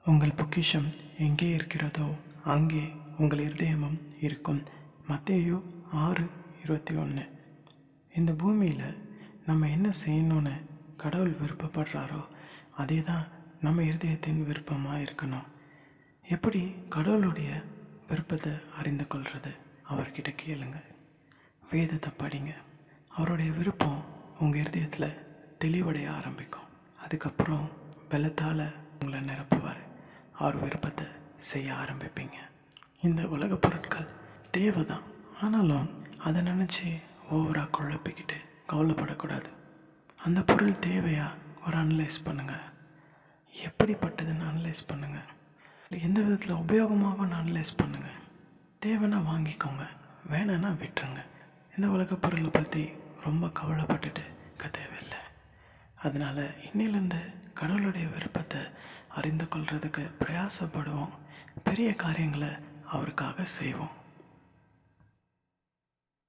உங்கள் பொக்கிஷம் எங்கே இருக்கிறதோ அங்கே உங்கள் இருதயமும் இருக்கும். மத்தேயு 6:21. இந்த பூமியில் நம்ம என்ன செய்யணும்னு கடவுள் விருப்பப்படுறாரோ அதே தான் நம்ம இருதயத்தின் விருப்பமாக இருக்கணும். எப்படி கடவுளுடைய விருப்பத்தை அறிந்து கொள்வது? அவர்கிட்ட கேளுங்க, வேதத்தை படிங்க. அவருடைய விருப்பம் உங்கள் இருதயத்தில் தெளிவடைய ஆரம்பிக்கும். அதுக்கப்புறம் பலத்தால் உங்களை நிரப்புவார். அவர் விருப்பத்தை செய்ய ஆரம்பிப்பீங்க. இந்த உலக பொருட்கள் தேவை தான், ஆனாலும் அதை நினச்சி ஓவராக குழப்பிக்கிட்டு கவலைப்படக்கூடாது. அந்த பொருள் தேவையா ஒரு அனலைஸ் பண்ணுங்கள். எப்படிப்பட்டதுன்னு அனலைஸ் பண்ணுங்கள். எந்த விதத்தில் உபயோகமாகவும் அனலைஸ் பண்ணுங்கள். தேவைன்னா வாங்கிக்கோங்க, வேணான்னா விட்டுருங்க. இந்த உலக பொருளை பற்றி ரொம்ப கவலைப்பட்டுட்டு இருக்க தேவையில்லை. அதனால் இன்னிலேருந்து கடவுளுடைய விருப்பத்தை அறிந்து கொள்றதுக்கு பிரயாசப்படுவோம். பெரிய காரியங்களை அவருக்காக செய்வோம்.